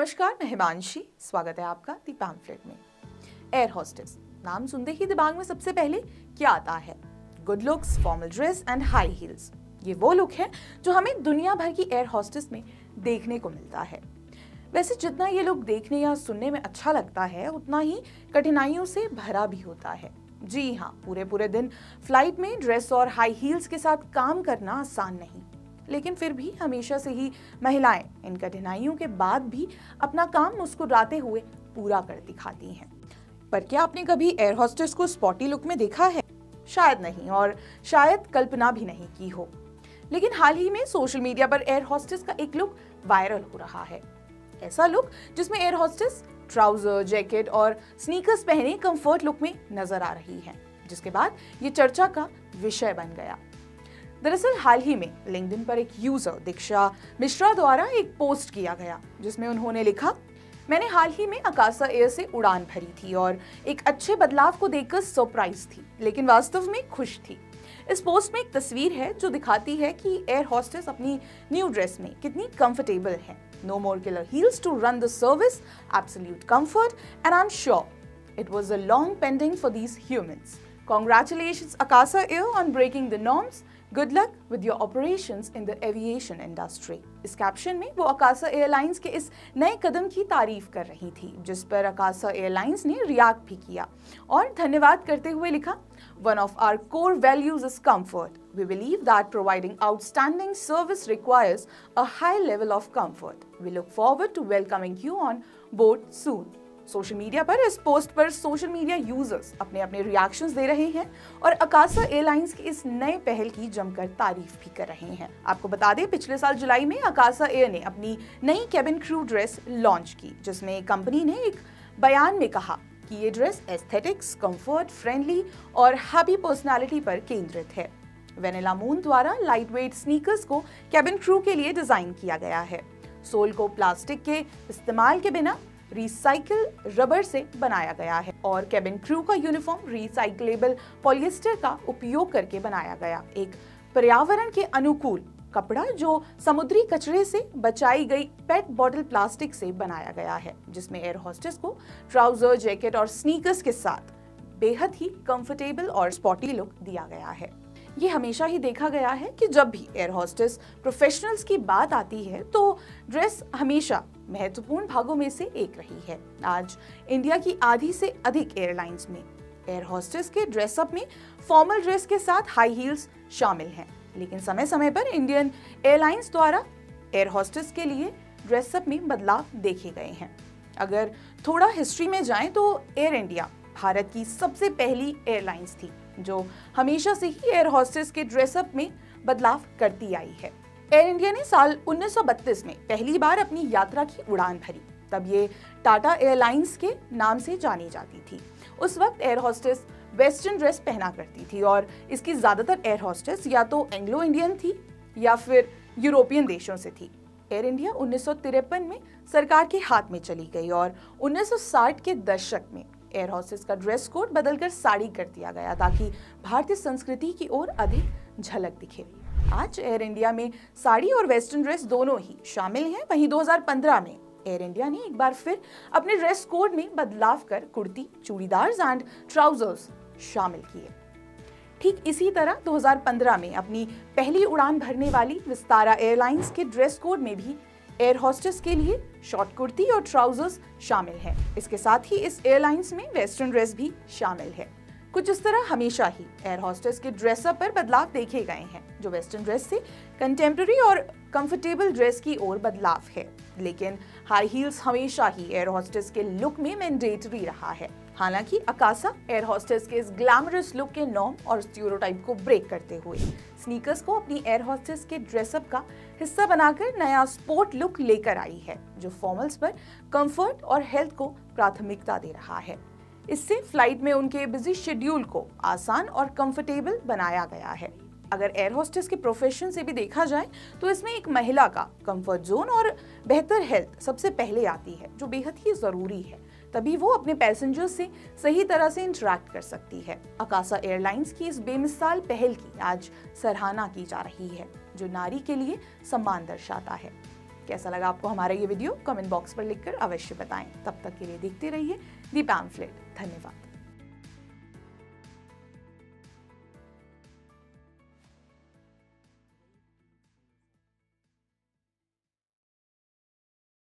नमस्कार, मैं हिमांशी। स्वागत है आपका द पैम्फलेट में। एयर होस्टेस नाम सुनते ही दिमाग में सबसे पहले क्या आता है? Good looks, formal dress and high heels. ये वो लुक है जो हमें दुनिया भर की एयर होस्टेस में देखने को मिलता है। वैसे जितना ये लुक देखने या सुनने में अच्छा लगता है, उतना ही कठिनाइयों से भरा भी होता है। जी हाँ, पूरे दिन फ्लाइट में ड्रेस और हाई हील्स के साथ काम करना आसान नहीं, लेकिन फिर भी हमेशा से ही महिलाएं इन कठिनाइयों के बाद भी अपना काम मुस्कुराते हुए पूरा कर दिखाती हैं। पर क्या आपने कभी एयर होस्टेस को स्पॉटी लुक में देखा है? शायद नहीं, और शायद कल्पना भी नहीं की हो। लेकिन हाल ही में सोशल मीडिया पर एयर होस्टेस का एक लुक वायरल हो रहा है। ऐसा लुक जिसमें एयर होस्टेस ट्राउजर, जैकेट और स्नीकर्स पहने कंफर्ट लुक में नजर आ रही हैं, जिसके बाद ये चर्चा का विषय बन गया। दरअसल हाल ही में लिंक्डइन पर एक यूजर दीक्षा मिश्रा द्वारा एक पोस्ट किया गया, जिसमें उन्होंने लिखा, मैंने हाल ही में अकासा एयर से उड़ान भरी थी और एक अच्छे बदलाव को देखकर सरप्राइज थी, लेकिन वास्तव में खुश थी। इस पोस्ट में एक तस्वीर है जो दिखाती है कि एयर होस्टेस अपनी न्यू ड्रेस में कितनी कंफर्टेबल है। No more killer heels to run the service, absolute comfort, and I am sure it was a long pending for these humans. Congratulations Akasa Air on breaking the norms. Good luck with your operations in the aviation industry. इस caption में वो Akasa airlines के इस नए कदम की तारीफ कर रही थी, जिस पर अकासा एयरलाइंस ने रिएक्ट भी किया और धन्यवाद करते हुए लिखा, One of our core values is comfort. We believe that providing outstanding service requires a high level of comfort. We look forward to welcoming you on board soon. Social media पर इस post पर social media users अपने अपने reactions दे रहे हैं और Akasa airlines की इस नए पहल की जमकर तारीफ भी कर रहे हैं। आपको बता दें, पिछले साल जुलाई में अकासा एयर ने अपनी नई केबिन क्रू ड्रेस लॉन्च की, जिसमें कंपनी ने एक बयान में कहा कि ये ड्रेस एस्थेटिक्स, कंफर्ट, फ्रेंडली और हैप्पी पर्सनालिटी पर केंद्रित है। वेनिला मून द्वारा लाइट वेट स्नीकर्स को केबिन क्रू के लिए डिजाइन किया गया है। सोल को प्लास्टिक के इस्तेमाल के बिना रिसाइकिल रबर से बनाया गया है और केबिन क्रू का यूनिफॉर्म रिसाइक्लेबल पॉलिएस्टर का उपयोग करके बनाया गया, एक पर्यावरण के अनुकूल कपड़ा जो समुद्री कचरे से बचाई गई पेट बॉटल प्लास्टिक से बनाया गया है, जिसमें एयर होस्टेस को ट्राउजर, जैकेट और स्नीकर्स के साथ बेहद ही कंफर्टेबल और स्पॉटी लुक दिया गया है। ये हमेशा ही देखा गया है कि जब भी एयर होस्टेस प्रोफेशनल्स की बात आती है तो ड्रेस हमेशा महत्वपूर्ण भागों में से एक रही है। आज इंडिया की आधी से अधिक एयरलाइंस में एयर होस्टेस के ड्रेसअप में फॉर्मल ड्रेस के साथ हाई हील्स शामिल हैं, लेकिन समय समय पर इंडियन एयरलाइंस द्वारा एयर होस्टेस के लिए ड्रेसअप में बदलाव देखे गए हैं। अगर थोड़ा हिस्ट्री में जाएं तो एयर इंडिया भारत की सबसे पहली एयरलाइंस थी जो हमेशा से ही एयर होस्टेस के ड्रेसअप में बदलाव करती आई है। एयर इंडिया ने साल 1932 में पहली बार अपनी यात्रा की उड़ान भरी। तब ये टाटा एयरलाइंस के नाम से जानी जाती थी। उस वक्त एयर होस्टेस वेस्टर्न ड्रेस पहना करती थी और इसकी ज्यादातर एयर होस्टेस या तो एंग्लो इंडियन थी या फिर यूरोपियन देशों से थी। एयर इंडिया 1953 में सरकार के हाथ में चली गई और 1960 के दशक में एयर होस्टेस का ड्रेस कोड बदलकर साड़ी कर दिया गया ताकि भारतीय संस्कृति की ओर अधिक झलक दिखे। आज एयर इंडिया में साड़ी और वेस्टर्न ड्रेस दोनों ही शामिल हैं। वहीं 2015 में एयर इंडिया ने एक बार फिर अपने ड्रेस कोड में बदलाव कर कुर्ती, चूड़ीदार्स एंड ट्राउजर्स शामिल किए। ठीक इसी तरह 2015 में अपनी पहली उड़ान भरने वाली विस्तारा एयरलाइंस के ड्रेस कोड में भी एयर होस्टेस के लिए शॉर्ट कुर्ती और ट्राउजर्स शामिल हैं। इसके साथ ही इस एयरलाइंस में वेस्टर्न ड्रेस भी शामिल है। कुछ इस तरह हमेशा ही एयर होस्टेस के ड्रेसअप पर बदलाव देखे गए हैं, जो वेस्टर्न ड्रेस से कंटेम्प्रेरी और कंफर्टेबल ड्रेस की ओर बदलाव है। लेकिन हाई हील्स हमेशा ही एयर होस्टेस के लुक में मैंडेटरी रहा है। हालांकि अकासा एयर होस्टेस के इस ग्लैमरस लुक के नॉर्म और स्टीरियोटाइप को ब्रेक करते हुए स्नीकर्स को अपनी एयर होस्टेस के ड्रेसअप का हिस्सा बनाकर नया स्पोर्ट लुक लेकर आई है, जो फॉर्मल्स पर कंफर्ट और हेल्थ को प्राथमिकता दे रहा है। इससे फ्लाइट में उनके बिजी शेड्यूल को आसान और कंफर्टेबल बनाया गया है। अगर एयर होस्टेस के प्रोफेशन से भी देखा जाए तो इसमें एक महिला का कंफर्ट जोन और बेहतर हेल्थ सबसे पहले आती है, जो बेहद ही जरूरी है। तभी वो अपने पैसेंजर्स से सही तरह से इंटरैक्ट कर सकती है। अकासा एयरलाइंस की इस बेमिसाल पहल की आज सराहना की जा रही है, जो नारी के लिए सम्मान दर्शाता है। कैसा लगा आपको हमारा ये वीडियो कमेंट बॉक्स पर लिखकर अवश्य बताएं। तब तक के लिए देखते रहिए दी पैम्फलेट। धन्यवाद।